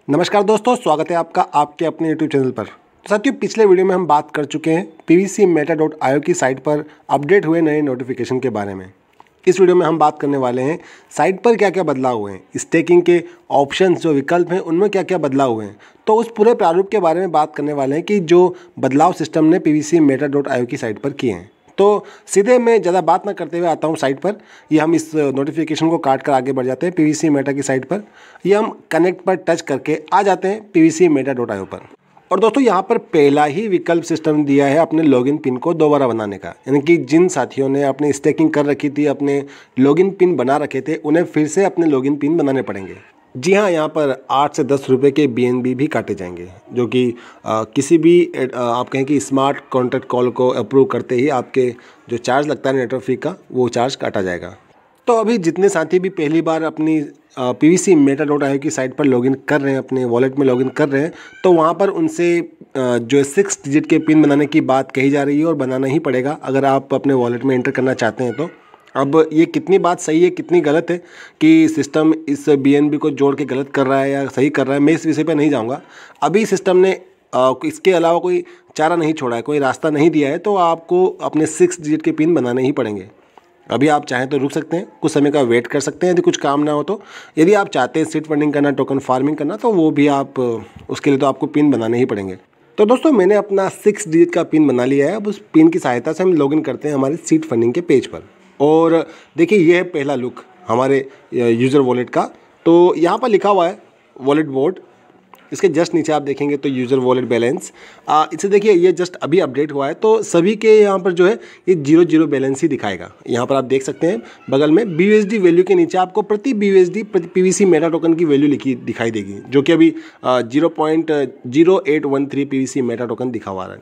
नमस्कार दोस्तों, स्वागत है आपका आपके अपने यूट्यूब चैनल पर। तो साथियों, पिछले वीडियो में हम बात कर चुके हैं pvcmeta.io की साइट पर अपडेट हुए नए नोटिफिकेशन के बारे में। इस वीडियो में हम बात करने वाले हैं साइट पर क्या क्या बदलाव हुए हैं, स्टेकिंग के ऑप्शंस जो विकल्प हैं उनमें क्या क्या बदलाव हुए हैं। तो उस पूरे प्रारूप के बारे में बात करने वाले हैं कि जो बदलाव सिस्टम ने pvcmeta.io की साइट पर किए हैं। तो सीधे मैं ज़्यादा बात ना करते हुए आता हूँ साइट पर। ये हम इस नोटिफिकेशन को काट कर आगे बढ़ जाते हैं pvcmeta की साइट पर। ये हम कनेक्ट पर टच करके आ जाते हैं pvcmeta.io पर। और दोस्तों, यहाँ पर पहला ही विकल्प सिस्टम दिया है अपने लॉगिन पिन को दोबारा बनाने का, यानी कि जिन साथियों ने अपनी स्टेकिंग कर रखी थी, अपने लॉगिन पिन बना रखे थे, उन्हें फिर से अपने लॉगिन पिन बनाने पड़ेंगे। जी हाँ, यहाँ पर 8 से 10 रुपये के BNB भी काटे जाएंगे, जो कि किसी भी आप कहें कि स्मार्ट कॉन्टैक्ट कॉल को अप्रूव करते ही आपके जो चार्ज लगता है नेटवर्क फी का, वो चार्ज काटा जाएगा। तो अभी जितने साथी भी पहली बार अपनी pvcmeta.io की साइट पर लॉगिन कर रहे हैं, अपने वॉलेट में लॉगिन कर रहे हैं, तो वहाँ पर उनसे जो 6 डिजिट के पिन बनाने की बात कही जा रही है और बनाना ही पड़ेगा अगर आप अपने वॉलेट में एंटर करना चाहते हैं। तो अब ये कितनी बात सही है कितनी गलत है कि सिस्टम इस BNB को जोड़ के गलत कर रहा है या सही कर रहा है, मैं इस विषय पे नहीं जाऊंगा। अभी सिस्टम ने इसके अलावा कोई चारा नहीं छोड़ा है, कोई रास्ता नहीं दिया है, तो आपको अपने 6 डिजिट के पिन बनाने ही पड़ेंगे। अभी आप चाहें तो रुक सकते हैं, कुछ समय का वेट कर सकते हैं यदि कुछ काम ना हो तो। यदि आप चाहते हैं सीड फंडिंग करना, टोकन फार्मिंग करना, तो वो भी आप उसके लिए तो आपको पिन बनाने ही पड़ेंगे। तो दोस्तों, मैंने अपना 6 डिजिट का पिन बना लिया है। अब उस पिन की सहायता से हम लॉगिन करते हैं हमारे सीड फंडिंग के पेज पर। और देखिए, ये है पहला लुक हमारे यूज़र वॉलेट का। तो यहाँ पर लिखा हुआ है वॉलेट बोर्ड, इसके जस्ट नीचे आप देखेंगे तो यूज़र वॉलेट बैलेंस। इसे देखिए, ये जस्ट अभी अपडेट हुआ है, तो सभी के यहाँ पर जो है ये 0 बैलेंस ही दिखाएगा। यहाँ पर आप देख सकते हैं बगल में BUSD वैल्यू के नीचे आपको प्रति BUSD प्रति pvcmeta टोकन की वैल्यू लिखी दिखाई देगी, जो कि अभी 0.0813 pvcmeta टोकन दिखा हुआ है।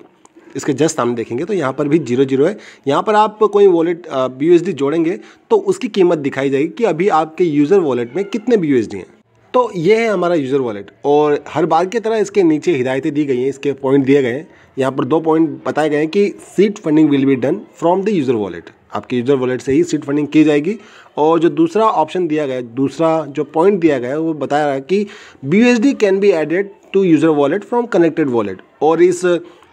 इसके जस्ट सामने देखेंगे तो यहाँ पर भी 0 है। यहाँ पर आप कोई वॉलेट BUSD जोड़ेंगे तो उसकी कीमत दिखाई जाएगी कि अभी आपके यूज़र वॉलेट में कितने BUSD हैं। तो ये है हमारा यूज़र वॉलेट, और हर बार की तरह इसके नीचे हिदायतें दी गई हैं, इसके पॉइंट दिए गए हैं। यहाँ पर 2 पॉइंट बताए गए हैं कि seed funding will be done from the user wallet, आपके यूज़र वॉलेट से ही सीड फंडिंग की जाएगी। और जो दूसरा ऑप्शन दिया गया है, दूसरा जो पॉइंट दिया गया है, वो बताया रहा है कि BUSD can be added to user wallet from connected wallet. और इस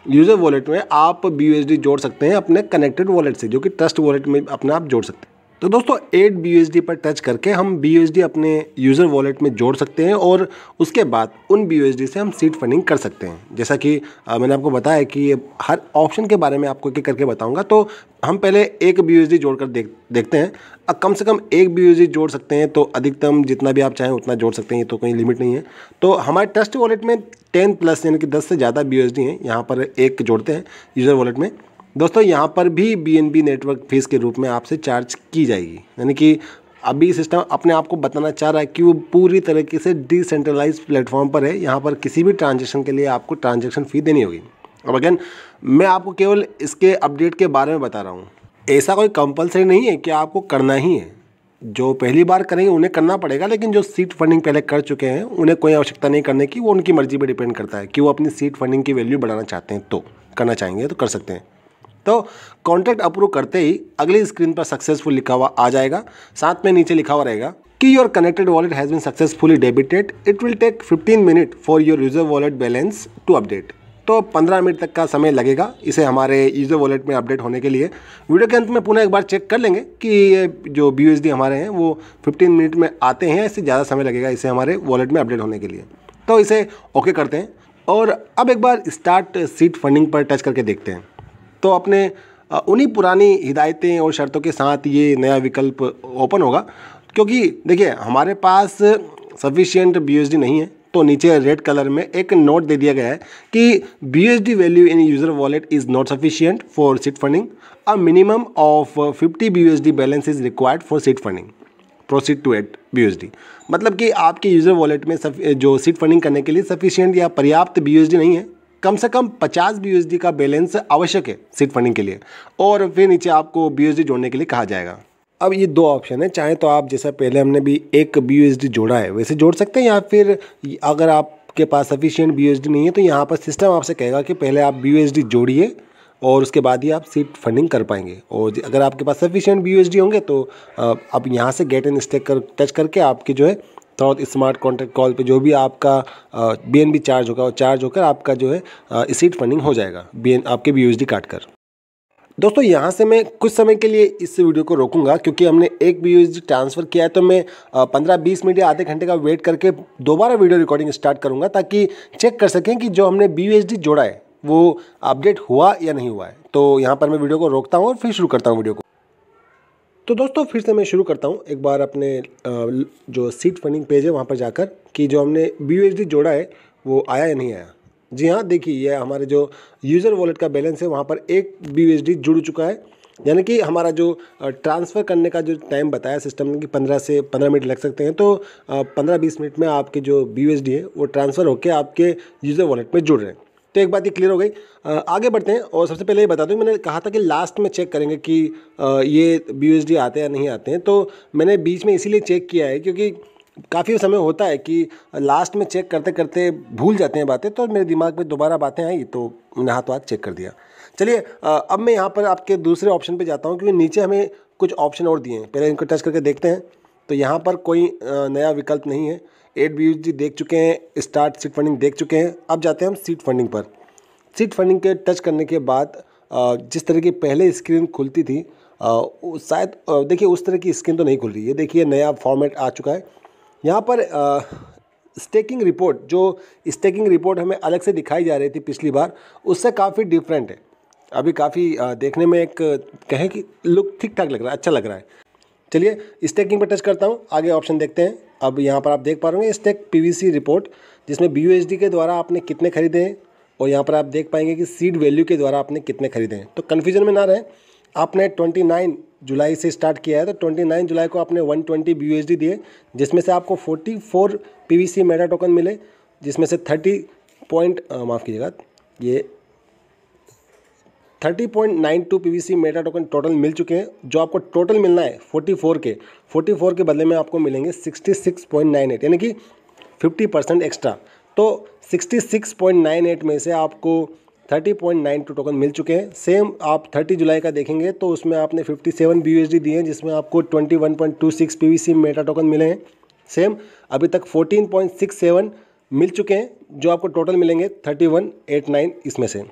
यूज़र वॉलेट में आप BUSD जोड़ सकते हैं अपने कनेक्टेड वॉलेट से, जो कि ट्रस्ट वॉलेट में अपना आप जोड़ सकते हैं। तो दोस्तों, 8 BUSD पर टच करके हम BUSD अपने यूज़र वॉलेट में जोड़ सकते हैं, और उसके बाद उन BUSD से हम सीड फंडिंग कर सकते हैं। जैसा कि मैंने आपको बताया कि हर ऑप्शन के बारे में आपको एक एक करके बताऊंगा। तो हम पहले एक BUSD जोड़कर देखते हैं। कम से कम एक BUSD जोड़ सकते हैं, तो अधिकतम जितना भी आप चाहें उतना जोड़ सकते हैं, ये तो कोई लिमिट नहीं है। तो हमारे ट्रस्ट वॉलेट में 10+ यानी कि 10 से ज़्यादा BUSD हैं। यहाँ पर एक जोड़ते हैं यूज़र वॉलेट में। दोस्तों, यहाँ पर भी BNB नेटवर्क फीस के रूप में आपसे चार्ज की जाएगी, यानी कि अभी सिस्टम अपने आप को बताना चाह रहा है कि वो पूरी तरीके से डिसेंट्रलाइज प्लेटफॉर्म पर है। यहाँ पर किसी भी ट्रांजेक्शन के लिए आपको ट्रांजेक्शन फ़ी देनी होगी। अब अगेन, मैं आपको केवल इसके अपडेट के बारे में बता रहा हूँ। ऐसा कोई कंपलसरी नहीं है कि आपको करना ही है। जो पहली बार करेंगे उन्हें करना पड़ेगा, लेकिन जो सीड फंडिंग पहले कर चुके हैं उन्हें कोई आवश्यकता नहीं करने की। वो उनकी मर्जी पर डिपेंड करता है कि वो अपनी सीड फंडिंग की वैल्यू बढ़ाना चाहते हैं तो करना चाहेंगे तो कर सकते हैं। तो कॉन्ट्रैक्ट अप्रूव करते ही अगली स्क्रीन पर सक्सेसफुल लिखा हुआ आ जाएगा। साथ में नीचे लिखा हुआ रहेगा कि your connected wallet has been successfully debited, it will take 15 minute for your user wallet balance to update. तो 15 मिनट तक का समय लगेगा इसे हमारे यूज़र वॉलेट में अपडेट होने के लिए। वीडियो के अंत में पुनः एक बार चेक कर लेंगे कि ये जो BUSD हमारे हैं वो 15 मिनट में आते हैं, इससे ज़्यादा समय लगेगा इसे हमारे वॉलेट में अपडेट होने के लिए। तो इसे ओके करते हैं, और अब एक बार स्टार्ट सीड फंडिंग पर टच करके देखते हैं। तो अपने उन्हीं पुरानी हिदायतें और शर्तों के साथ ये नया विकल्प ओपन होगा, क्योंकि देखिए हमारे पास सफिशिएंट BUSD नहीं है। तो नीचे रेड कलर में एक नोट दे दिया गया है कि BUSD value in user wallet is not sufficient for seed funding, a minimum of 50 BUSD balance is required for seed funding, proceed to 8 BUSD। मतलब कि आपके यूज़र वॉलेट में जो सीड फंडिंग करने के लिए सफिशिएंट या पर्याप्त BUSD नहीं है। कम से कम 50 BUSD का बैलेंस आवश्यक है सीड फंडिंग के लिए, और फिर नीचे आपको BUSD जोड़ने के लिए कहा जाएगा। अब ये 2 ऑप्शन है, चाहे तो आप जैसा पहले हमने भी एक BUSD जोड़ा है वैसे जोड़ सकते हैं, या फिर अगर आपके पास सफिशिएंट BUSD नहीं है तो यहाँ पर सिस्टम आपसे कहेगा कि पहले आप BUSD जोड़िए और उसके बाद ही आप सीड फंडिंग कर पाएंगे। और अगर आपके पास सफिशिएंट BUSD होंगे तो आप यहाँ से गेट एंड स्टेक कर टच करके आपकी जो है तो स्मार्ट कॉन्ट्रैक्ट कॉल पे जो भी आपका BNB चार्ज होगा वो चार्ज होकर आपका जो है सीड फंडिंग हो जाएगा आपके BUSD काट कर। दोस्तों यहाँ से मैं कुछ समय के लिए इस वीडियो को रोकूंगा क्योंकि हमने एक BUSD ट्रांसफ़र किया है, तो मैं 15-20 मिनट या आधे घंटे का वेट करके दोबारा वीडियो रिकॉर्डिंग स्टार्ट करूँगा ताकि चेक कर सकें कि जो हमने BUSD जोड़ा है वो अपडेट हुआ या नहीं हुआ है। तो यहाँ पर मैं वीडियो को रोकता हूँ और फिर शुरू करता हूँ वीडियो को। तो दोस्तों फिर से मैं शुरू करता हूँ एक बार अपने जो सीड फंडिंग पेज है वहाँ पर जाकर कि जो हमने BUSD जोड़ा है वो आया या नहीं आया। जी हाँ, देखिए ये हमारे जो यूज़र वॉलेट का बैलेंस है वहाँ पर एक BUSD जुड़ चुका है, यानी कि हमारा जो ट्रांसफ़र करने का जो टाइम बताया सिस्टम ने कि 15 से 15 मिनट लग सकते हैं, तो 15-20 मिनट में आपके जो BUSD है वो ट्रांसफ़र होकर आपके यूज़र वॉलेट में जुड़ रहे हैं। तो एक बात ये क्लियर हो गई। आगे बढ़ते हैं और सबसे पहले ये बता दूं, मैंने कहा था कि लास्ट में चेक करेंगे कि ये BUSD आते हैं या नहीं आते हैं, तो मैंने बीच में इसीलिए चेक किया है क्योंकि काफ़ी समय होता है कि लास्ट में चेक करते करते भूल जाते हैं बातें, तो मेरे दिमाग में दोबारा बातें आई तो मैंने हाथों हाथ चेक कर दिया। चलिए अब मैं यहाँ पर आपके दूसरे ऑप्शन पे जाता हूँ क्योंकि नीचे हमें कुछ ऑप्शन और दिए हैं, पहले इनको टच करके देखते हैं। तो यहाँ पर कोई नया विकल्प नहीं है। 8 BUSD देख चुके हैं, स्टार्ट सीड फंडिंग देख चुके हैं। अब जाते हैं हम सीड फंडिंग पर। सीड फंडिंग के टच करने के बाद जिस तरह की पहले स्क्रीन खुलती थी शायद देखिए उस तरह की स्क्रीन तो नहीं खुल रही है। देखिए नया फॉर्मेट आ चुका है। यहाँ पर स्टेकिंग रिपोर्ट, जो स्टेकिंग रिपोर्ट हमें अलग से दिखाई जा रही थी पिछली बार, उससे काफ़ी डिफरेंट है। अभी काफ़ी देखने में एक कहें कि लुक ठीक ठाक लग रहा है, अच्छा लग रहा है। चलिए स्टेकिंग पर टच करता हूँ, आगे ऑप्शन देखते हैं। अब यहाँ पर आप देख पा रहे होंगे स्टेक PVC रिपोर्ट, जिसमें BUSD के द्वारा आपने कितने खरीदे हैं और यहाँ पर आप देख पाएंगे कि सीड वैल्यू के द्वारा आपने कितने खरीदे हैं। तो कन्फ्यूजन में ना रहें, आपने 29 जुलाई से स्टार्ट किया है तो 29 जुलाई को आपने 120 BUSD दिए, जिसमें से आपको 44 PVC मेटा टोकन मिले, जिसमें से 30.92 PVC मेटा टोकन टोटल मिल चुके हैं। जो आपको टोटल मिलना है 44 के बदले में आपको मिलेंगे 66.98, यानी कि 50% एक्स्ट्रा। तो 66.98 में से आपको 30.92 टोकन मिल चुके हैं। सेम आप 30 जुलाई का देखेंगे तो उसमें आपने 57 BUSD दिए हैं, जिसमें आपको 21.26 PVC मेटा टोकन मिले हैं। सेम अभी तक 14.67 मिल चुके हैं, जो आपको टोटल मिलेंगे 31.89 इसमें से।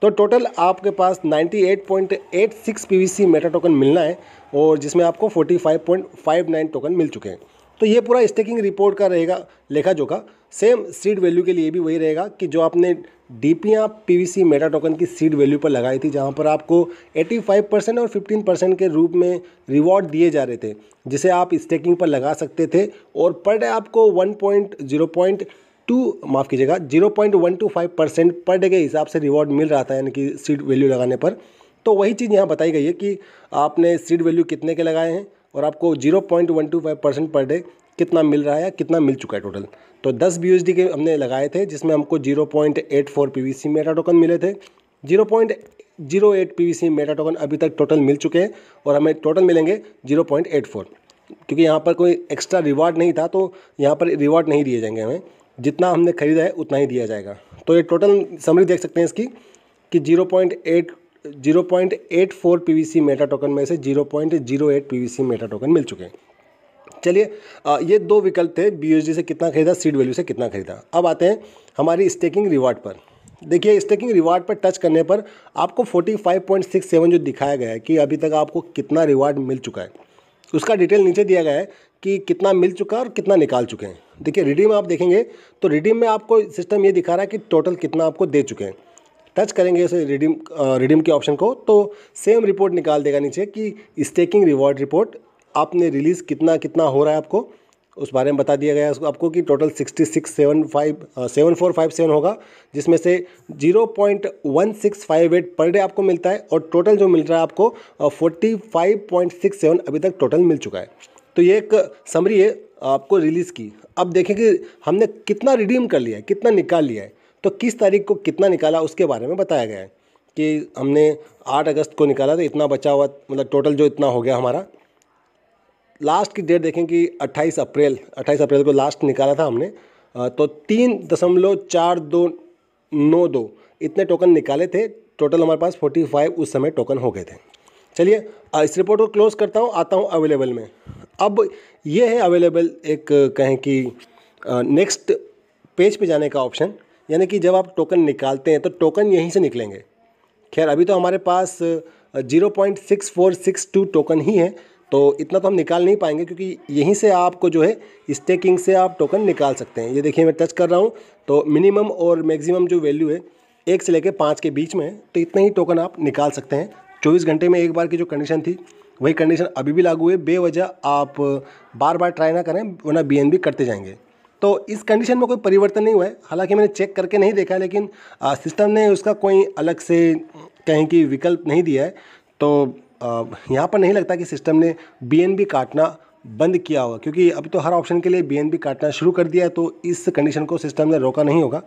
तो टोटल आपके पास 98.86 PVC मेटा टोकन मिलना है और जिसमें आपको 45.59 टोकन मिल चुके हैं। तो ये पूरा स्टेकिंग रिपोर्ट का रहेगा लेखा जोखा। सेम सीड वैल्यू के लिए भी वही रहेगा कि जो आपने DPIA PVC मेटा टोकन की सीड वैल्यू पर लगाई थी, जहां पर आपको 85% और 15% के रूप में रिवॉर्ड दिए जा रहे थे, जिसे आप स्टेकिंग पर लगा सकते थे और पर डे आपको 0.125% पर डे के हिसाब से रिवॉर्ड मिल रहा था, यानी कि सीड वैल्यू लगाने पर। तो वही चीज़ यहाँ बताई गई है कि आपने सीड वैल्यू कितने के लगाए हैं और आपको 0.125% पर डे कितना मिल रहा है या कितना मिल चुका है टोटल। तो 10 BUSD के हमने लगाए थे, जिसमें हमको 0.84 PVC मेटा टोकन मिले थे। 0.08 PVC मेटा टोकन अभी तक टोटल मिल चुके हैं और हमें टोटल मिलेंगे 0.84, क्योंकि यहाँ पर कोई एक्स्ट्रा रिवार्ड नहीं था, तो यहाँ पर रिवार्ड नहीं दिए जाएंगे हमें, जितना हमने खरीदा है उतना ही दिया जाएगा। तो ये टोटल समरी देख सकते हैं इसकी कि 0.84 PVC मेटा टोकन में से 0.08 PVC मेटा टोकन मिल चुके हैं। चलिए ये दो विकल्प थे, BUSD से कितना खरीदा, सीड वैल्यू से कितना खरीदा। अब आते हैं हमारी स्टेकिंग रिवार्ड पर। देखिए स्टेकिंग रिवार्ड पर टच करने पर आपको 45.67 जो दिखाया गया है कि अभी तक आपको कितना रिवार्ड मिल चुका है, उसका डिटेल नीचे दिया गया है कि कितना मिल चुका है और कितना निकाल चुके हैं। देखिए रिडीम आप देखेंगे तो रिडीम में आपको सिस्टम ये दिखा रहा है कि टोटल कितना आपको दे चुके हैं। टच करेंगे इसे रिडीम के ऑप्शन को तो सेम रिपोर्ट निकाल देगा नीचे कि स्टेकिंग रिवॉर्ड रिपोर्ट आपने रिलीज़ कितना हो रहा है, आपको उस बारे में बता दिया गया है आपको कि टोटल 7457 होगा, जिसमें से 0.1658 पर डे आपको मिलता है और टोटल जो मिल रहा है आपको 45.67 अभी तक टोटल मिल चुका है। तो ये एक समरी है आपको रिलीज़ की। अब देखें कि हमने कितना रिडीम कर लिया है, कितना निकाल लिया है, तो किस तारीख को कितना निकाला उसके बारे में बताया गया है कि हमने 8 अगस्त को निकाला तो इतना बचा हुआ, मतलब टोटल जो इतना हो गया हमारा। लास्ट की डेट देखें कि 28 अप्रैल को लास्ट निकाला था हमने, तो 3.4292 इतने टोकन निकाले थे। टोटल हमारे पास 45 उस समय टोकन हो गए थे। चलिए इस रिपोर्ट को क्लोज करता हूँ, आता हूँ अवेलेबल में। अब ये है अवेलेबल, एक कहें कि नेक्स्ट पेज पे जाने का ऑप्शन, यानी कि जब आप टोकन निकालते हैं तो टोकन यहीं से निकलेंगे। खैर अभी तो हमारे पास 0.6462 टोकन ही है, तो इतना तो हम निकाल नहीं पाएंगे, क्योंकि यहीं से आपको जो है स्टेकिंग से आप टोकन निकाल सकते हैं। ये देखिए मैं टच कर रहा हूँ, तो मिनिमम और मैक्सिमम जो वैल्यू है 1 से लेकर 5 के बीच में है, तो इतने ही टोकन आप निकाल सकते हैं। 24 घंटे में एक बार की जो कंडीशन थी वही कंडीशन अभी भी लागू है। बेवजह आप बार बार ट्राई ना करें, वरना BNB करते जाएंगे। तो इस कंडीशन में कोई परिवर्तन नहीं हुआ है। हालांकि मैंने चेक करके नहीं देखा, लेकिन सिस्टम ने उसका कोई अलग से कहें कि विकल्प नहीं दिया है। तो यहाँ पर नहीं लगता कि सिस्टम ने BNB काटना बंद किया होगा, क्योंकि अब तो हर ऑप्शन के लिए BNB काटना शुरू कर दिया है। तो इस कंडीशन को सिस्टम ने रोका नहीं होगा।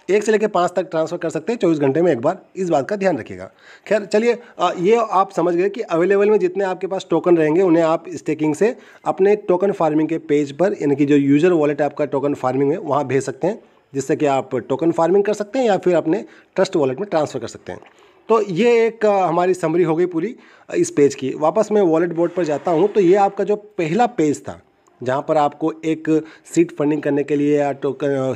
1 से लेकर 5 तक ट्रांसफ़र कर सकते हैं 24 घंटे में एक बार, इस बात का ध्यान रखिएगा। खैर चलिए, ये आप समझ गए कि अवेलेबल में जितने आपके पास टोकन रहेंगे उन्हें आप स्टेकिंग से अपने टोकन फार्मिंग के पेज पर, यानी कि जो यूज़र वॉलेट आपका टोकन फार्मिंग में, वहाँ भेज सकते हैं, जिससे कि आप टोकन फार्मिंग कर सकते हैं या फिर अपने ट्रस्ट वॉलेट में ट्रांसफ़र कर सकते हैं। तो ये एक हमारी समरी हो गई पूरी इस पेज की। वापस मैं वॉलेट बोर्ड पर जाता हूँ, तो ये आपका जो पहला पेज था, जहाँ पर आपको एक सीड फंडिंग करने के लिए या टोकन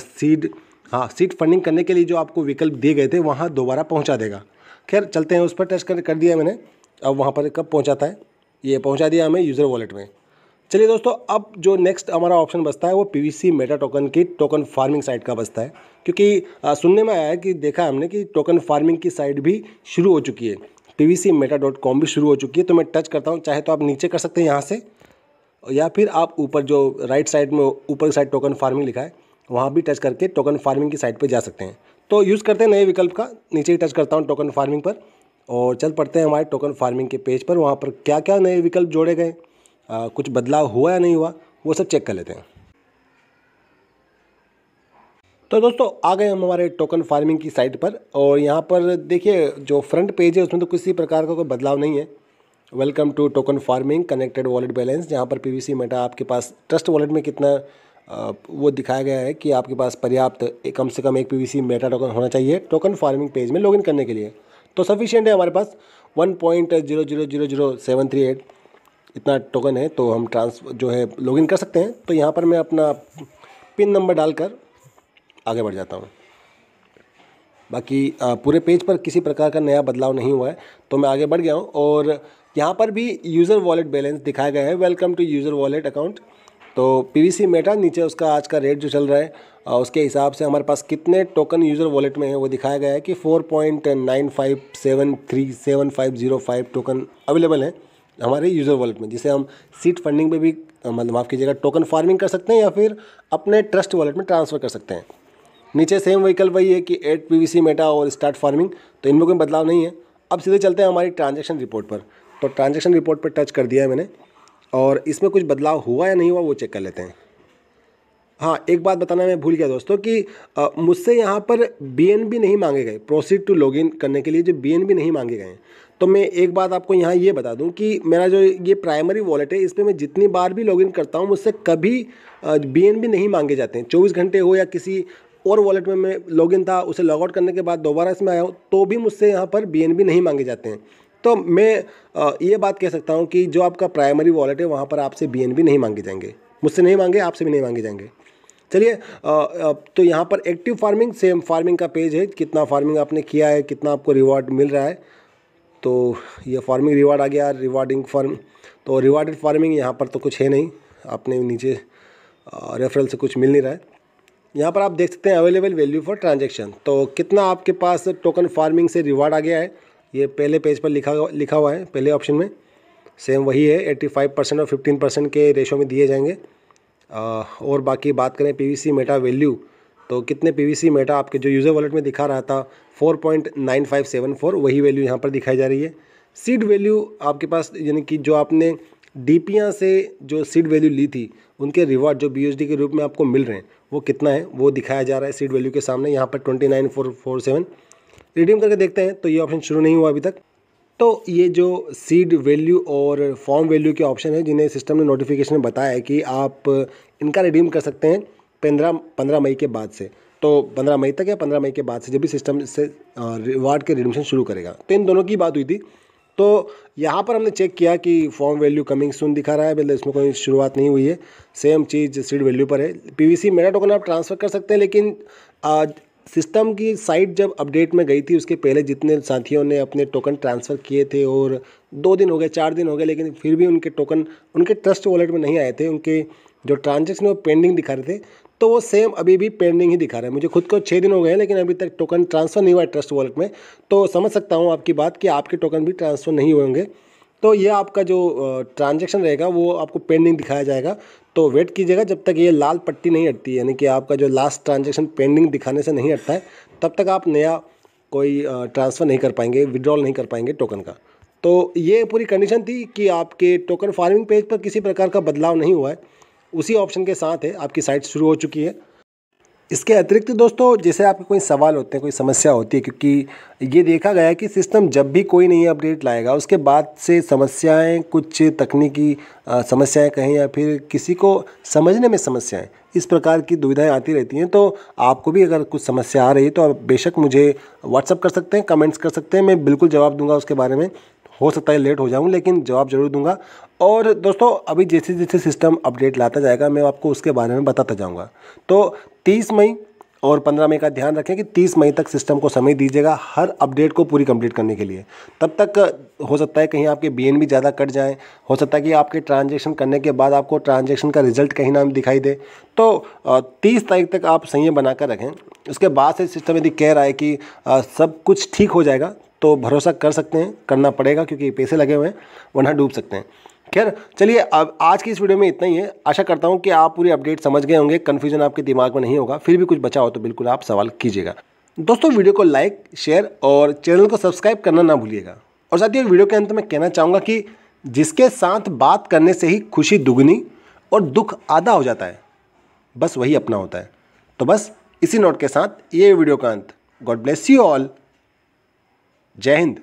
सीड फंडिंग करने के लिए जो आपको विकल्प दिए गए थे, वहाँ दोबारा पहुँचा देगा। खैर चलते हैं, उस पर टच कर दिया मैंने। अब वहाँ पर कब पहुँचाता है, ये पहुँचा दिया हमें यूज़र वॉलेट में। चलिए दोस्तों, अब जो नेक्स्ट हमारा ऑप्शन बचता है वो PVC मेटा टोकन की टोकन फार्मिंग साइट का बचता है, क्योंकि सुनने में आया है कि देखा हमने कि टोकन फार्मिंग की साइट भी शुरू हो चुकी है, pvcmeta.com भी शुरू हो चुकी है। तो मैं टच करता हूँ, चाहे तो आप नीचे कर सकते हैं यहाँ से, या फिर आप ऊपर जो राइट साइड में ऊपर की साइड टोकन फार्मिंग लिखा है वहाँ भी टच करके टोकन फार्मिंग की साइट पर जा सकते हैं। तो यूज़ करते हैं नए विकल्प का, नीचे ही टच करता हूँ टोकन फार्मिंग पर, और चल पड़ते हैं हमारे टोकन फार्मिंग के पेज पर। वहाँ पर क्या क्या नए विकल्प जोड़े गए, कुछ बदलाव हुआ या नहीं हुआ, वो सब चेक कर लेते हैं। तो दोस्तों आ गए हम हमारे टोकन फार्मिंग की साइट पर, और यहाँ पर देखिए जो फ्रंट पेज है उसमें तो किसी प्रकार का कोई बदलाव नहीं है। Welcome to token farming connected wallet balance, जहाँ पर PVC मेटा आपके पास ट्रस्ट वॉलेट में कितना वो दिखाया गया है कि आपके पास पर्याप्त कम से कम एक PVC मेटा टोकन होना चाहिए टोकन फार्मिंग पेज में लॉगिन करने के लिए। तो सफिशिएंट है हमारे पास 1.00000738 इतना टोकन है, तो हम जो है लॉगिन कर सकते हैं। तो यहाँ पर मैं अपना पिन नंबर डालकर आगे बढ़ जाता हूँ। बाकी पूरे पेज पर किसी प्रकार का नया बदलाव नहीं हुआ है, तो मैं आगे बढ़ गया हूँ। और यहाँ पर भी यूज़र वॉलेट बैलेंस दिखाया गया है, welcome to user wallet account. तो PVC मेटा नीचे उसका आज का रेट जो चल रहा है उसके हिसाब से हमारे पास कितने टोकन यूज़र वॉलेट में है वो दिखाया गया है कि 4.95737505 टोकन अवेलेबल है हमारे यूज़र वॉलेट में, जिसे हम सीड फंडिंग पे भी मतलब माफ़ कीजिएगा टोकन फार्मिंग कर सकते हैं या फिर अपने ट्रस्ट वॉलेट में ट्रांसफ़र कर सकते हैं। नीचे सेम विकल्प वही है कि ऐड PVC मेटा और स्टार्ट फार्मिंग, तो इनमें कोई बदलाव नहीं है। अब सीधे चलते हैं हमारी ट्रांजैक्शन रिपोर्ट पर। तो ट्रांजैक्शन रिपोर्ट पर टच कर दिया है मैंने, और इसमें कुछ बदलाव हुआ या नहीं हुआ वो चेक कर लेते हैं। हाँ, एक बात बताना मैं भूल गया दोस्तों कि मुझसे यहाँ पर BNB नहीं मांगे गए, प्रोसीड टू लॉगिन करने के लिए जो BNB नहीं मांगे गए हैं। तो मैं एक बात आपको यहाँ ये बता दूँ कि मेरा जो ये प्राइमरी वॉलेट है, इस पर मैं जितनी बार भी लॉगिन करता हूँ मुझसे कभी BNB नहीं मांगे जाते हैं। 24 घंटे हो या किसी और वॉलेट में मैं लॉगिन था, उसे लॉग आउट करने के बाद दोबारा इसमें आया हूँ, तो भी मुझसे यहाँ पर BNB नहीं मांगे जाते हैं। तो मैं ये बात कह सकता हूँ कि जो आपका प्राइमरी वॉलेट है वहाँ पर आपसे BNB नहीं मांगे जाएंगे, मुझसे नहीं मांगे, आपसे भी नहीं मांगे जाएंगे। चलिए तो यहाँ पर एक्टिव फार्मिंग, सेम फार्मिंग का पेज है, कितना फार्मिंग आपने किया है, कितना आपको रिवॉर्ड मिल रहा है। तो ये फार्मिंग रिवार्ड आ गया, रिवार्डिंग फार्म। तो रिवार्डेड फार्मिंग यहाँ पर तो कुछ है नहीं, आपने नीचे रेफरल से कुछ मिल नहीं रहा है। यहाँ पर आप देख सकते हैं अवेलेबल वैल्यू फॉर ट्रांजैक्शन, तो कितना आपके पास टोकन फार्मिंग से रिवार्ड आ गया है, ये पहले पेज पर लिखा हुआ है, पहले ऑप्शन में सेम वही है। 85% और 15% के रेशो में दिए जाएंगे। और बाकी बात करें PVC मेटा वैल्यू, तो कितने PVC मेटा आपके जो यूज़र वॉलेट में दिखा रहा था 4.9574, वही वैल्यू यहाँ पर दिखाई जा रही है। सीड वैल्यू आपके पास, यानी कि जो आपने DPIA से जो सीड वैल्यू ली थी उनके रिवार्ड जो BUSD के रूप में आपको मिल रहे हैं वो कितना है वो दिखाया जा रहा है सीड वैल्यू के सामने, यहाँ पर 29447। रिडीम करके देखते हैं, तो ये ऑप्शन शुरू नहीं हुआ अभी तक। तो ये जो सीड वैल्यू और फॉर्म वैल्यू के ऑप्शन है, जिन्हें सिस्टम ने नोटिफिकेशन में बताया है कि आप इनका रिडीम कर सकते हैं 15 मई के बाद से। तो 15 मई तक या 15 मई के बाद से जब भी सिस्टम से रिवार्ड के रिडीम्शन शुरू करेगा। तो इन दोनों की बात हुई थी। तो यहाँ पर हमने चेक किया कि फॉर्म वैल्यू कमिंग सून दिखा रहा है, मतलब इसमें कोई शुरुआत नहीं हुई है। सेम चीज़ सीड वैल्यू पर है। पीवीसी मेरा टोकन आप ट्रांसफ़र कर सकते हैं, लेकिन सिस्टम की साइट जब अपडेट में गई थी उसके पहले जितने साथियों ने अपने टोकन ट्रांसफ़र किए थे और 2 दिन हो गए 4 दिन हो गए, लेकिन फिर भी उनके टोकन उनके ट्रस्ट वॉलेट में नहीं आए थे, उनके जो ट्रांजेक्शन वो पेंडिंग दिखा रहे थे, तो वो सेम अभी भी पेंडिंग ही दिखा रहा है। मुझे खुद को 6 दिन हो गए हैं, लेकिन अभी तक टोकन ट्रांसफ़र नहीं हुआ है ट्रस्ट वॉलेट में। तो समझ सकता हूँ आपकी बात कि आपके टोकन भी ट्रांसफ़र नहीं हुए होंगे। तो ये आपका जो ट्रांजेक्शन रहेगा वो आपको पेंडिंग दिखाया जाएगा। तो वेट कीजिएगा जब तक ये लाल पट्टी नहीं हटती है, यानी कि आपका जो लास्ट ट्रांजेक्शन पेंडिंग दिखाने से नहीं हटता है, तब तक आप नया कोई ट्रांसफ़र नहीं कर पाएंगे, विड्रॉल नहीं कर पाएंगे टोकन का। तो ये पूरी कंडीशन थी कि आपके टोकन फार्मिंग पेज पर किसी प्रकार का बदलाव नहीं हुआ है, उसी ऑप्शन के साथ है, आपकी साइट शुरू हो चुकी है। इसके अतिरिक्त दोस्तों, जैसे आपके कोई सवाल होते हैं, कोई समस्या होती है, क्योंकि ये देखा गया है कि सिस्टम जब भी कोई नई अपडेट लाएगा उसके बाद से समस्याएं, कुछ तकनीकी समस्याएं कहें या फिर किसी को समझने में समस्याएं, इस प्रकार की दुविधाएं आती रहती हैं। तो आपको भी अगर कुछ समस्या आ रही है तो आप बेशक मुझे व्हाट्सअप कर सकते हैं, कमेंट्स कर सकते हैं, मैं बिल्कुल जवाब दूंगा उसके बारे में। हो सकता है लेट हो जाऊं, लेकिन जवाब ज़रूर दूंगा। और दोस्तों, अभी जैसे जैसे सिस्टम अपडेट लाता जाएगा मैं आपको उसके बारे में बताता जाऊंगा। तो 30 मई और 15 मई का ध्यान रखें कि 30 मई तक सिस्टम को समय दीजिएगा हर अपडेट को पूरी कंप्लीट करने के लिए। तब तक हो सकता है कहीं आपके BNB ज़्यादा कट जाएँ, हो सकता है कि आपके ट्रांजेक्शन करने के बाद आपको ट्रांजेक्शन का रिजल्ट कहीं ना दिखाई दे। तो 30 तारीख तक आप संयम बना कर रखें। उसके बाद से सिस्टम यदि कह रहा है कि सब कुछ ठीक हो जाएगा, तो भरोसा कर सकते हैं, करना पड़ेगा, क्योंकि पैसे लगे हुए हैं, वरना डूब सकते हैं। खैर चलिए, अब आज की इस वीडियो में इतना ही है। आशा करता हूं कि आप पूरी अपडेट समझ गए होंगे, कन्फ्यूजन आपके दिमाग में नहीं होगा। फिर भी कुछ बचा हो तो बिल्कुल आप सवाल कीजिएगा। दोस्तों, वीडियो को लाइक, शेयर और चैनल को सब्सक्राइब करना ना भूलिएगा। और साथ ही वीडियो के अंत में कहना चाहूँगा कि जिसके साथ बात करने से ही खुशी दुगनी और दुख आधा हो जाता है, बस वही अपना होता है। तो बस इसी नोट के साथ ये वीडियो का अंत। God bless you all. जय हिंद।